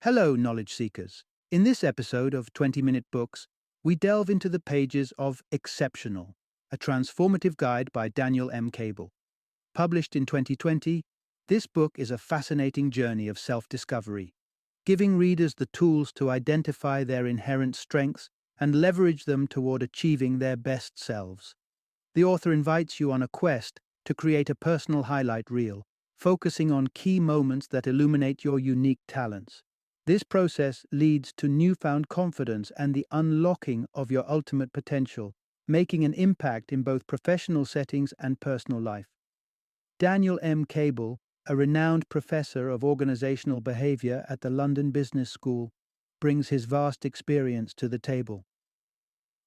Hello, knowledge seekers. In this episode of 20-Minute Books, we delve into the pages of Exceptional, a transformative guide by Daniel M. Cable. Published in 2020, this book is a fascinating journey of self-discovery, giving readers the tools to identify their inherent strengths and leverage them toward achieving their best selves. The author invites you on a quest to create a personal highlight reel, focusing on key moments that illuminate your unique talents. This process leads to newfound confidence and the unlocking of your ultimate potential, making an impact in both professional settings and personal life. Daniel M. Cable, a renowned professor of organizational behavior at the London Business School, brings his vast experience to the table.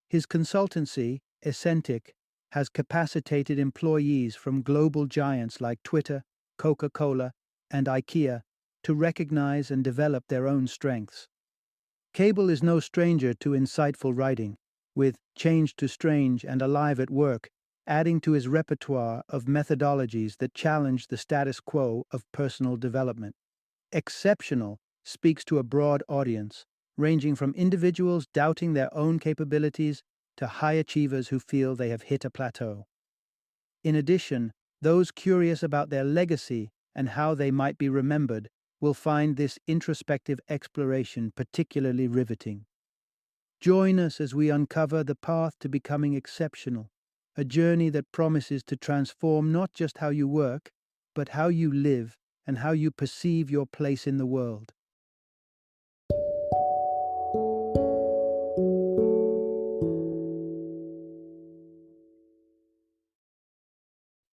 His consultancy, Essentic, has capacitated employees from global giants like Twitter, Coca-Cola, and IKEA to recognize and develop their own strengths. Cable is no stranger to insightful writing, with Change to Strange and Alive at Work adding to his repertoire of methodologies that challenge the status quo of personal development. Exceptional speaks to a broad audience, ranging from individuals doubting their own capabilities to high achievers who feel they have hit a plateau. In addition, those curious about their legacy and how they might be remembered will find this introspective exploration particularly riveting. Join us as we uncover the path to becoming exceptional, a journey that promises to transform not just how you work, but how you live and how you perceive your place in the world.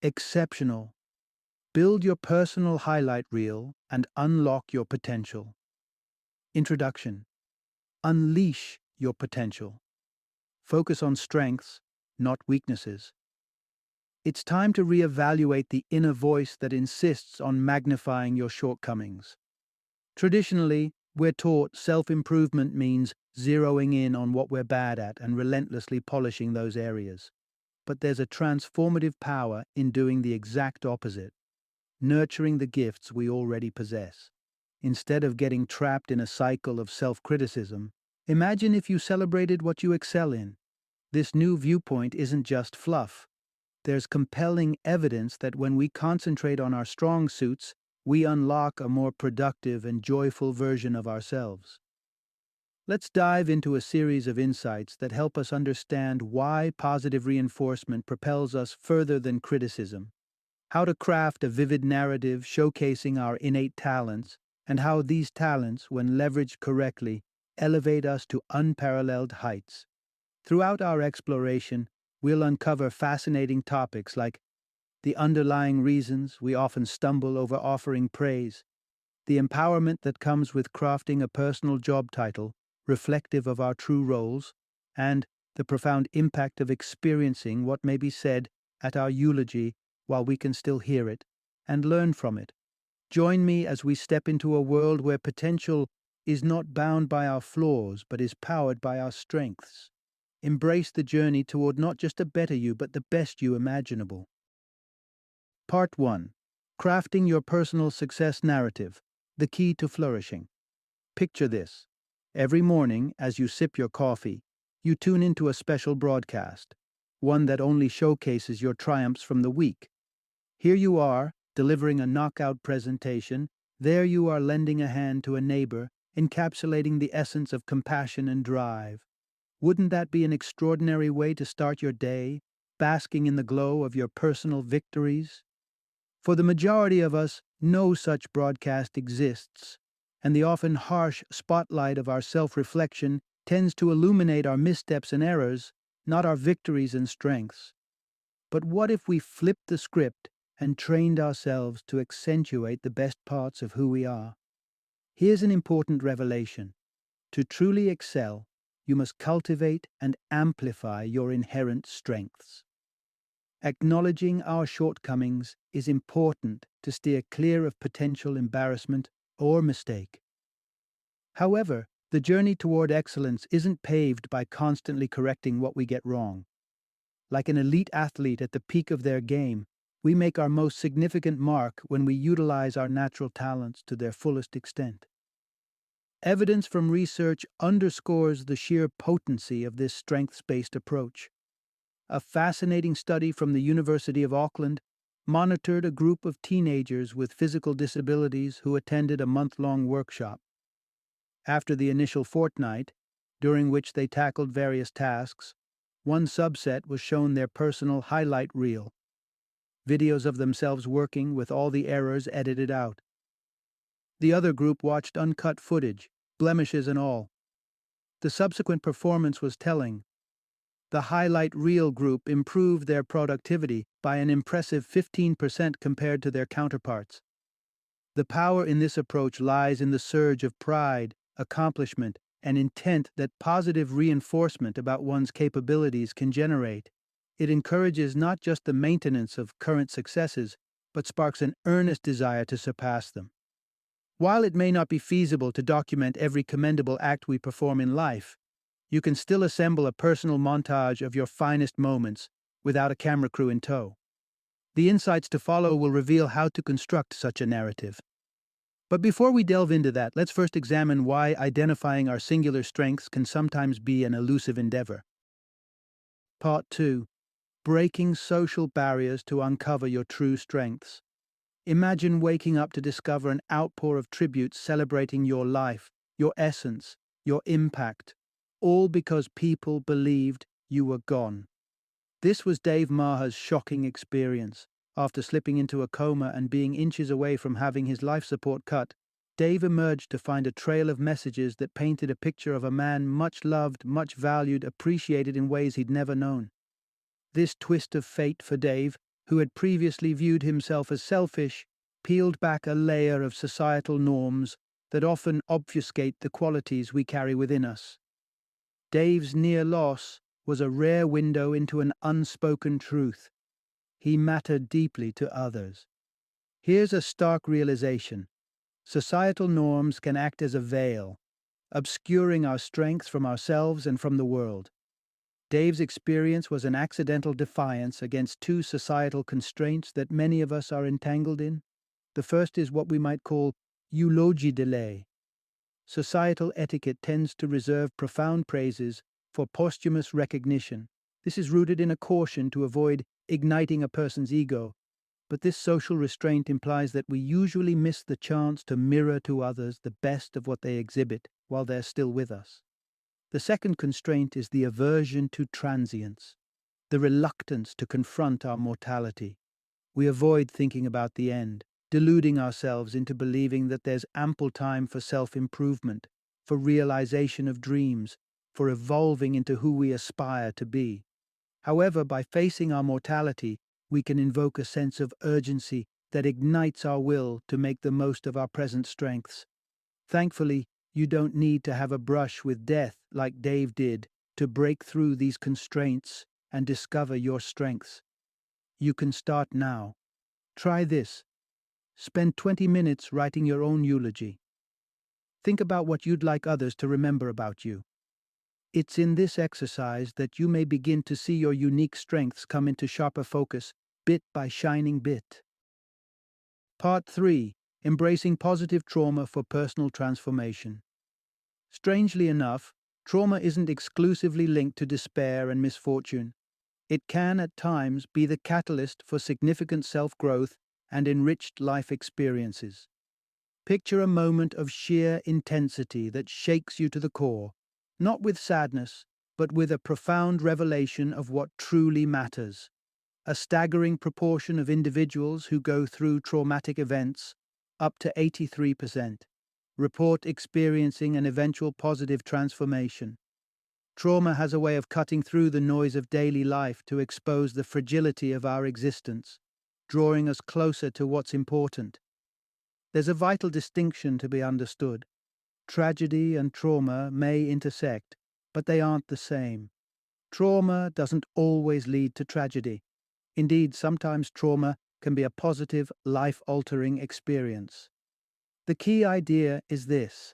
Exceptional. Build your personal highlight reel and unlock your potential. Introduction. Unleash your potential. Focus on strengths, not weaknesses. It's time to reevaluate the inner voice that insists on magnifying your shortcomings. Traditionally, we're taught self-improvement means zeroing in on what we're bad at and relentlessly polishing those areas. But there's a transformative power in doing the exact opposite, nurturing the gifts we already possess. Instead of getting trapped in a cycle of self-criticism, imagine if you celebrated what you excel in. This new viewpoint isn't just fluff. There's compelling evidence that when we concentrate on our strong suits, we unlock a more productive and joyful version of ourselves. Let's dive into a series of insights that help us understand why positive reinforcement propels us further than criticism, how to craft a vivid narrative showcasing our innate talents, and how these talents, when leveraged correctly, elevate us to unparalleled heights. Throughout our exploration, we'll uncover fascinating topics like the underlying reasons we often stumble over offering praise, the empowerment that comes with crafting a personal job title reflective of our true roles, and the profound impact of experiencing what may be said at our eulogy while we can still hear it and learn from it. Join me as we step into a world where potential is not bound by our flaws but is powered by our strengths. Embrace the journey toward not just a better you but the best you imaginable. Part 1. Crafting your personal success narrative, the key to flourishing. Picture this. Every morning, as you sip your coffee, you tune into a special broadcast, one that only showcases your triumphs from the week. Here you are, delivering a knockout presentation. There you are lending a hand to a neighbor, encapsulating the essence of compassion and drive. Wouldn't that be an extraordinary way to start your day, basking in the glow of your personal victories? For the majority of us, no such broadcast exists, and the often harsh spotlight of our self-reflection tends to illuminate our missteps and errors, not our victories and strengths. But what if we flipped the script and trained ourselves to accentuate the best parts of who we are? Here's an important revelation. To truly excel, you must cultivate and amplify your inherent strengths. Acknowledging our shortcomings is important to steer clear of potential embarrassment or mistake. However, the journey toward excellence isn't paved by constantly correcting what we get wrong. Like an elite athlete at the peak of their game, we make our most significant mark when we utilize our natural talents to their fullest extent. Evidence from research underscores the sheer potency of this strengths-based approach. A fascinating study from the University of Auckland monitored a group of teenagers with physical disabilities who attended a month-long workshop. After the initial fortnight, during which they tackled various tasks, one subset was shown their personal highlight reel, videos of themselves working with all the errors edited out. The other group watched uncut footage, blemishes and all. The subsequent performance was telling. The highlight reel group improved their productivity by an impressive 15% compared to their counterparts. The power in this approach lies in the surge of pride, accomplishment, and intent that positive reinforcement about one's capabilities can generate. It encourages not just the maintenance of current successes, but sparks an earnest desire to surpass them. While it may not be feasible to document every commendable act we perform in life, you can still assemble a personal montage of your finest moments without a camera crew in tow. The insights to follow will reveal how to construct such a narrative. But before we delve into that, let's first examine why identifying our singular strengths can sometimes be an elusive endeavor. Part 2. Breaking social barriers to uncover your true strengths. Imagine waking up to discover an outpour of tributes celebrating your life, your essence, your impact, all because people believed you were gone. This was Dave Maher's shocking experience. After slipping into a coma and being inches away from having his life support cut, Dave emerged to find a trail of messages that painted a picture of a man much loved, much valued, appreciated in ways he'd never known. This twist of fate for Dave, who had previously viewed himself as selfish, peeled back a layer of societal norms that often obfuscate the qualities we carry within us. Dave's near loss was a rare window into an unspoken truth. He mattered deeply to others. Here's a stark realization. Societal norms can act as a veil, obscuring our strengths from ourselves and from the world. Dave's experience was an accidental defiance against two societal constraints that many of us are entangled in. The first is what we might call eulogie delay. Societal etiquette tends to reserve profound praises for posthumous recognition. This is rooted in a caution to avoid igniting a person's ego, but this social restraint implies that we usually miss the chance to mirror to others the best of what they exhibit while they're still with us. The second constraint is the aversion to transience, the reluctance to confront our mortality. We avoid thinking about the end, deluding ourselves into believing that there's ample time for self-improvement, for realization of dreams, for evolving into who we aspire to be. However, by facing our mortality, we can invoke a sense of urgency that ignites our will to make the most of our present strengths. Thankfully, you don't need to have a brush with death like Dave did to break through these constraints and discover your strengths. You can start now. Try this. Spend 20 minutes writing your own eulogy. Think about what you'd like others to remember about you. It's in this exercise that you may begin to see your unique strengths come into sharper focus, bit by shining bit. Part 3. Embracing positive trauma for personal transformation. Strangely enough, trauma isn't exclusively linked to despair and misfortune. It can, at times, be the catalyst for significant self-growth and enriched life experiences. Picture a moment of sheer intensity that shakes you to the core, not with sadness, but with a profound revelation of what truly matters. A staggering proportion of individuals who go through traumatic events, up to 83%, report experiencing an eventual positive transformation. Trauma has a way of cutting through the noise of daily life to expose the fragility of our existence, drawing us closer to what's important. There's a vital distinction to be understood. Tragedy and trauma may intersect, but they aren't the same. Trauma doesn't always lead to tragedy. Indeed, sometimes trauma can be a positive, life-altering experience. The key idea is this.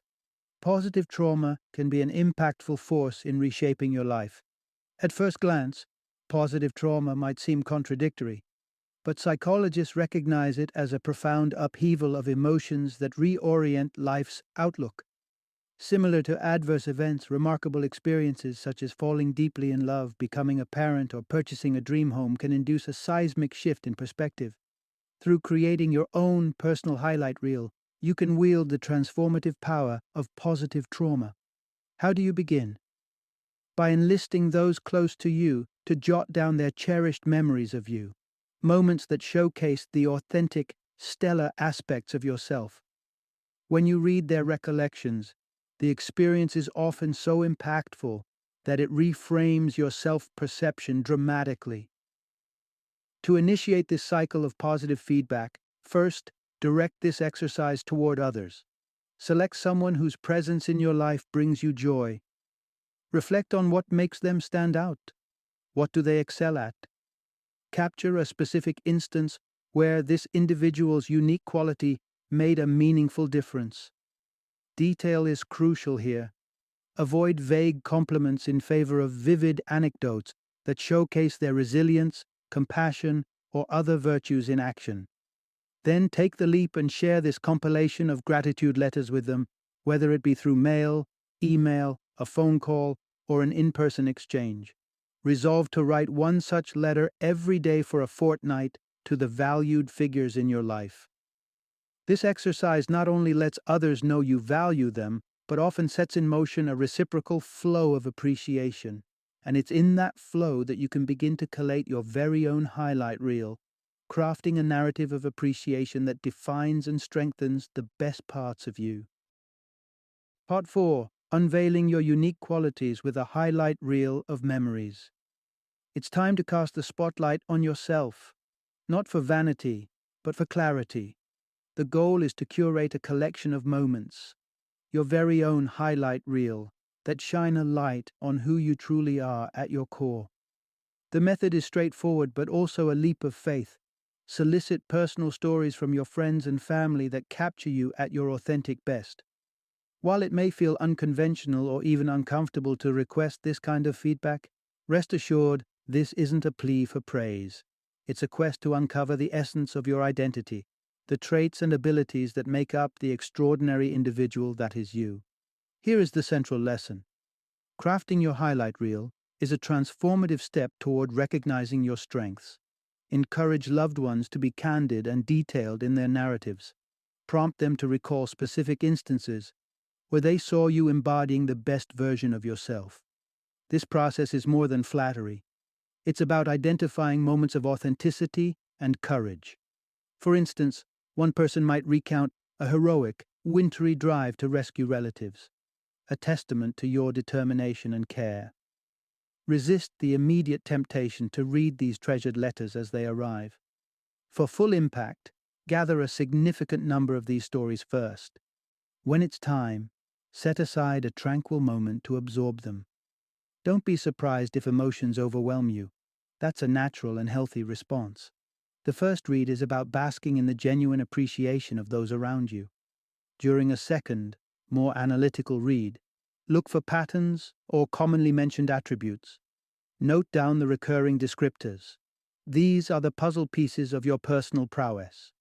Positive trauma can be an impactful force in reshaping your life. At first glance, positive trauma might seem contradictory, but psychologists recognize it as a profound upheaval of emotions that reorient life's outlook. Similar to adverse events, remarkable experiences such as falling deeply in love, becoming a parent, or purchasing a dream home can induce a seismic shift in perspective. Through creating your own personal highlight reel, you can wield the transformative power of positive trauma. How do you begin? By enlisting those close to you to jot down their cherished memories of you, moments that showcase the authentic, stellar aspects of yourself. When you read their recollections, the experience is often so impactful that it reframes your self perception dramatically. To initiate this cycle of positive feedback, first, direct this exercise toward others. Select someone whose presence in your life brings you joy. Reflect on what makes them stand out. What do they excel at? Capture a specific instance where this individual's unique quality made a meaningful difference. Detail is crucial here. Avoid vague compliments in favor of vivid anecdotes that showcase their resilience, compassion, or other virtues in action. Then take the leap and share this compilation of gratitude letters with them, whether it be through mail, email, a phone call, or an in-person exchange. Resolve to write one such letter every day for a fortnight to the valued figures in your life. This exercise not only lets others know you value them, but often sets in motion a reciprocal flow of appreciation. And it's in that flow that you can begin to collate your very own highlight reel, crafting a narrative of appreciation that defines and strengthens the best parts of you. Part 4. Unveiling your unique qualities with a highlight reel of memories. It's time to cast the spotlight on yourself, not for vanity, but for clarity. The goal is to curate a collection of moments, your very own highlight reel, that shine a light on who you truly are at your core. The method is straightforward but also a leap of faith. Solicit personal stories from your friends and family that capture you at your authentic best. While it may feel unconventional or even uncomfortable to request this kind of feedback, rest assured this isn't a plea for praise. It's a quest to uncover the essence of your identity, the traits and abilities that make up the extraordinary individual that is you. Here is the central lesson. Crafting your highlight reel is a transformative step toward recognizing your strengths. Encourage loved ones to be candid and detailed in their narratives. Prompt them to recall specific instances where they saw you embodying the best version of yourself. This process is more than flattery. It's about identifying moments of authenticity and courage. For instance, one person might recount a heroic, wintry drive to rescue relatives, a testament to your determination and care. Resist the immediate temptation to read these treasured letters as they arrive. For full impact, gather a significant number of these stories first. When it's time, set aside a tranquil moment to absorb them. Don't be surprised if emotions overwhelm you. That's a natural and healthy response. The first read is about basking in the genuine appreciation of those around you. During a second, more analytical read, look for patterns or commonly mentioned attributes. Note down the recurring descriptors. These are the puzzle pieces of your personal prowess.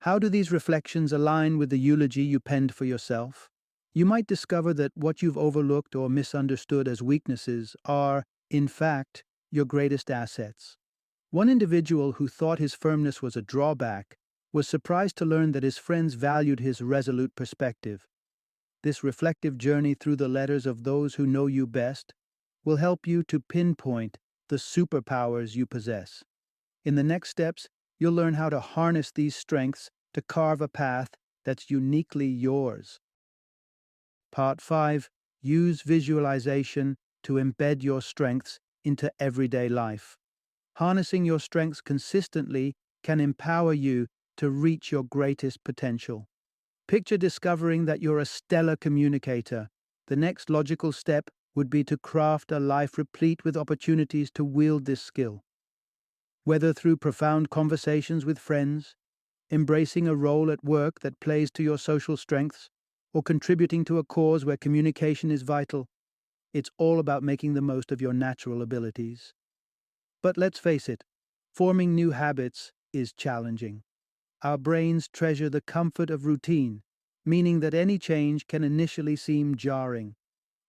How do these reflections align with the eulogy you penned for yourself? You might discover that what you've overlooked or misunderstood as weaknesses are, in fact, your greatest assets. One individual who thought his firmness was a drawback was surprised to learn that his friends valued his resolute perspective. This reflective journey through the letters of those who know you best will help you to pinpoint the superpowers you possess. In the next steps, you'll learn how to harness these strengths to carve a path that's uniquely yours. Part 5. Use visualization to embed your strengths into everyday life. Harnessing your strengths consistently can empower you to reach your greatest potential. Picture discovering that you're a stellar communicator. The next logical step would be to craft a life replete with opportunities to wield this skill. Whether through profound conversations with friends, embracing a role at work that plays to your social strengths, or contributing to a cause where communication is vital, it's all about making the most of your natural abilities. But let's face it, forming new habits is challenging. Our brains treasure the comfort of routine, meaning that any change can initially seem jarring.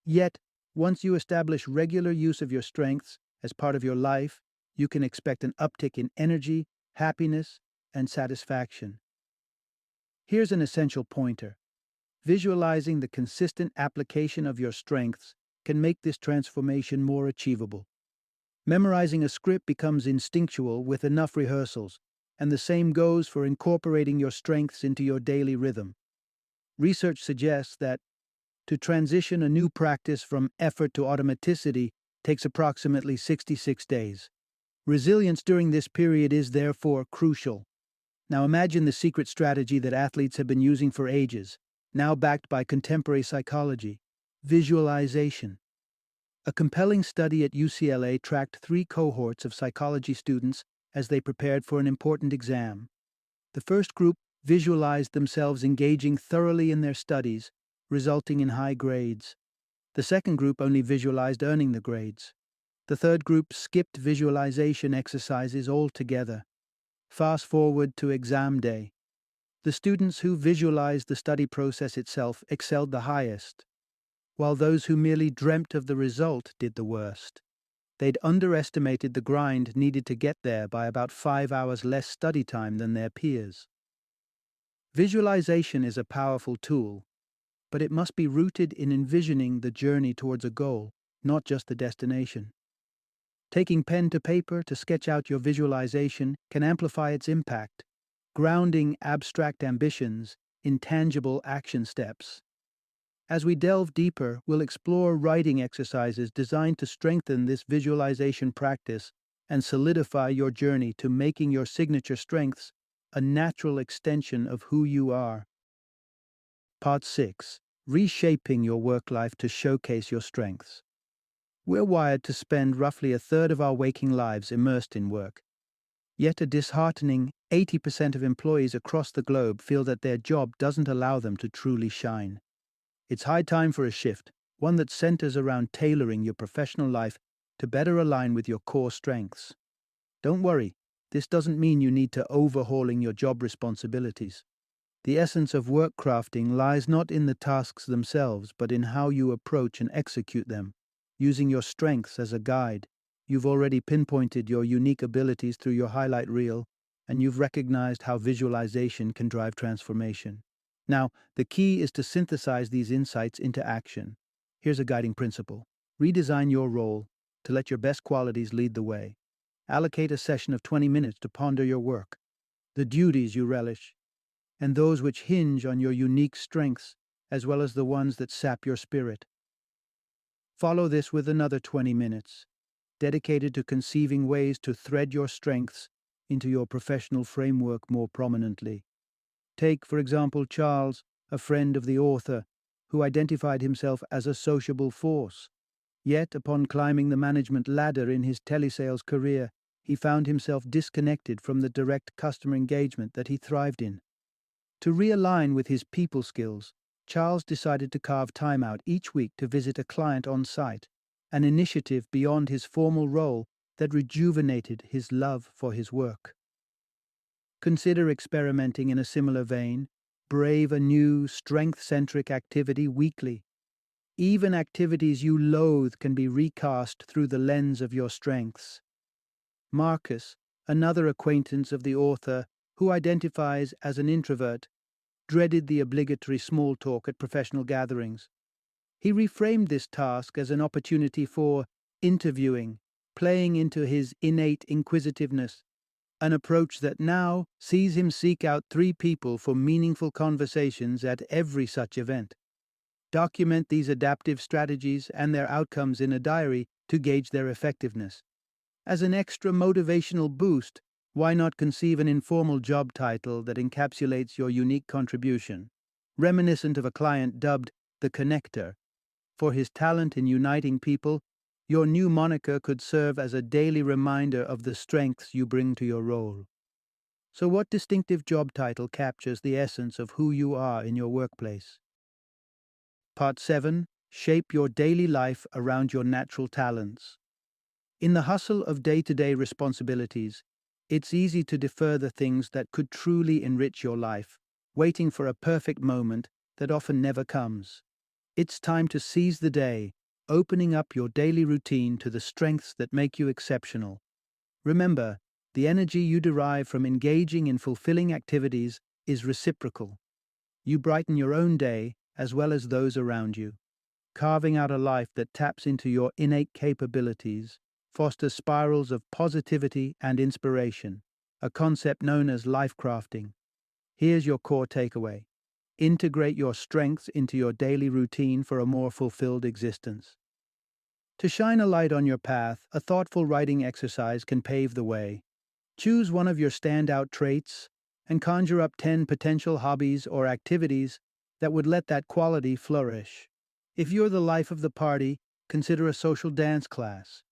Yet, once you establish regular use of your strengths as part of your life, you can expect an uptick in energy, happiness, and satisfaction. Here's an essential pointer. Visualizing the consistent application of your strengths can make this transformation more achievable. Memorizing a script becomes instinctual with enough rehearsals, and the same goes for incorporating your strengths into your daily rhythm. Research suggests that to transition a new practice from effort to automaticity takes approximately 66 days. Resilience during this period is therefore crucial. Now imagine the secret strategy that athletes have been using for ages, now backed by contemporary psychology: visualization. A compelling study at UCLA tracked 3 cohorts of psychology students as they prepared for an important exam. The first group visualized themselves engaging thoroughly in their studies, resulting in high grades. The second group only visualized earning the grades. The third group skipped visualization exercises altogether. Fast forward to exam day. The students who visualized the study process itself excelled the highest, while those who merely dreamt of the result did the worst. They'd underestimated the grind needed to get there by about 5 hours less study time than their peers. Visualization is a powerful tool, but it must be rooted in envisioning the journey towards a goal, not just the destination. Taking pen to paper to sketch out your visualization can amplify its impact, grounding abstract ambitions in tangible action steps. As we delve deeper, we'll explore writing exercises designed to strengthen this visualization practice and solidify your journey to making your signature strengths a natural extension of who you are. Part 6. Reshaping your work life to showcase your strengths. We're wired to spend roughly a third of our waking lives immersed in work. Yet a disheartening 80% of employees across the globe feel that their job doesn't allow them to truly shine. It's high time for a shift, one that centers around tailoring your professional life to better align with your core strengths. Don't worry, this doesn't mean you need to overhauling your job responsibilities. The essence of work crafting lies not in the tasks themselves, but in how you approach and execute them. Using your strengths as a guide, you've already pinpointed your unique abilities through your highlight reel, and you've recognized how visualization can drive transformation. Now, the key is to synthesize these insights into action. Here's a guiding principle. Redesign your role to let your best qualities lead the way. Allocate a session of 20 minutes to ponder your work, the duties you relish, and those which hinge on your unique strengths, as well as the ones that sap your spirit. Follow this with another 20 minutes, dedicated to conceiving ways to thread your strengths into your professional framework more prominently. Take, for example, Charles, a friend of the author, who identified himself as a sociable force. Yet, upon climbing the management ladder in his telesales career, he found himself disconnected from the direct customer engagement that he thrived in. To realign with his people skills, Charles decided to carve time out each week to visit a client on site, an initiative beyond his formal role that rejuvenated his love for his work. Consider experimenting in a similar vein. Brave a new, strength-centric activity weekly. Even activities you loathe can be recast through the lens of your strengths. Marcus, another acquaintance of the author who identifies as an introvert, dreaded the obligatory small talk at professional gatherings. He reframed this task as an opportunity for interviewing, playing into his innate inquisitiveness, an approach that now sees him seek out 3 people for meaningful conversations at every such event. Document these adaptive strategies and their outcomes in a diary to gauge their effectiveness. As an extra motivational boost, why not conceive an informal job title that encapsulates your unique contribution, reminiscent of a client dubbed the Connector? For his talent in uniting people, your new moniker could serve as a daily reminder of the strengths you bring to your role. So what distinctive job title captures the essence of who you are in your workplace? Part 7. Shape your daily life around your natural talents. In the hustle of day-to-day responsibilities, it's easy to defer the things that could truly enrich your life, waiting for a perfect moment that often never comes. It's time to seize the day, opening up your daily routine to the strengths that make you exceptional. Remember, the energy you derive from engaging in fulfilling activities is reciprocal. You brighten your own day as well as those around you. Carving out a life that taps into your innate capabilities fosters spirals of positivity and inspiration, a concept known as life crafting. Here's your core takeaway: integrate your strengths into your daily routine for a more fulfilled existence. To shine a light on your path, a thoughtful writing exercise can pave the way. Choose one of your standout traits and conjure up 10 potential hobbies or activities that would let that quality flourish. If you're the life of the party, consider a social dance class.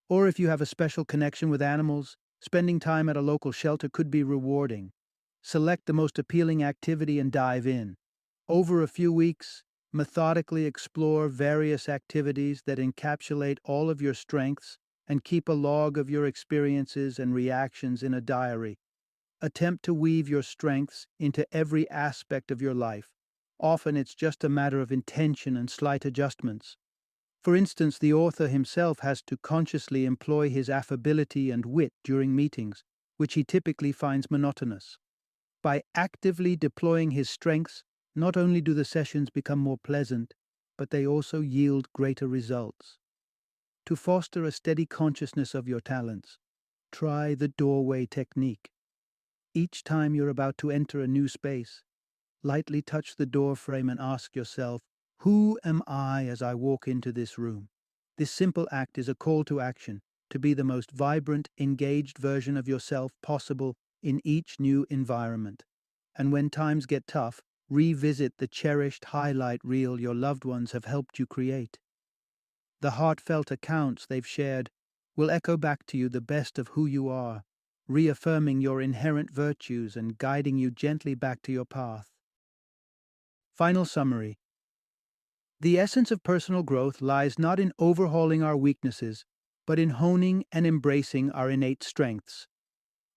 Or if you have a special connection with animals, spending time at a local shelter could be rewarding. Select the most appealing activity and dive in. Over a few weeks, methodically explore various activities that encapsulate all of your strengths and keep a log of your experiences and reactions in a diary. Attempt to weave your strengths into every aspect of your life. Often it's just a matter of intention and slight adjustments. For instance, the author himself has to consciously employ his affability and wit during meetings, which he typically finds monotonous. By actively deploying his strengths, not only do the sessions become more pleasant, but they also yield greater results. To foster a steady consciousness of your talents, try the doorway technique. Each time you're about to enter a new space, lightly touch the door frame and ask yourself, who am I as I walk into this room? This simple act is a call to action to be the most vibrant, engaged version of yourself possible in each new environment. And when times get tough, revisit the cherished highlight reel your loved ones have helped you create. The heartfelt accounts they've shared will echo back to you the best of who you are, reaffirming your inherent virtues and guiding you gently back to your path. Final summary: the essence of personal growth lies not in overhauling our weaknesses, but in honing and embracing our innate strengths.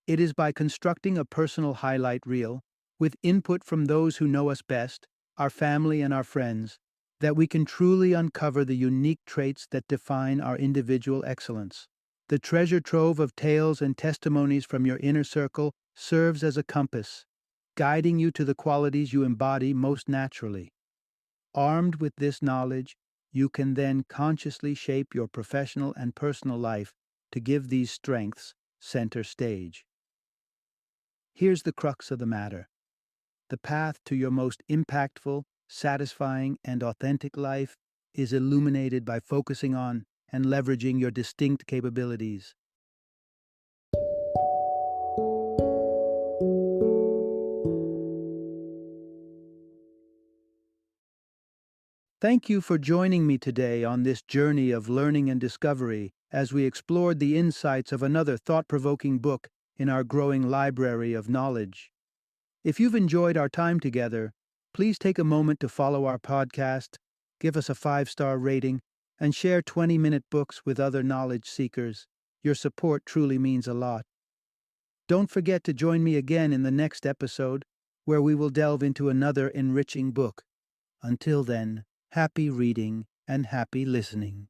It is by constructing a personal highlight reel, with input from those who know us best, our family and our friends, that we can truly uncover the unique traits that define our individual excellence. The treasure trove of tales and testimonies from your inner circle serves as a compass, guiding you to the qualities you embody most naturally. Armed with this knowledge, you can then consciously shape your professional and personal life to give these strengths center stage. Here's the crux of the matter: the path to your most impactful, satisfying, and authentic life is illuminated by focusing on and leveraging your distinct capabilities. Thank you for joining me today on this journey of learning and discovery as we explored the insights of another thought-provoking book in our growing library of knowledge. If you've enjoyed our time together, please take a moment to follow our podcast, give us a 5-star rating, and share 20-minute books with other knowledge seekers. Your support truly means a lot. Don't forget to join me again in the next episode, where we will delve into another enriching book. Until then, happy reading and happy listening.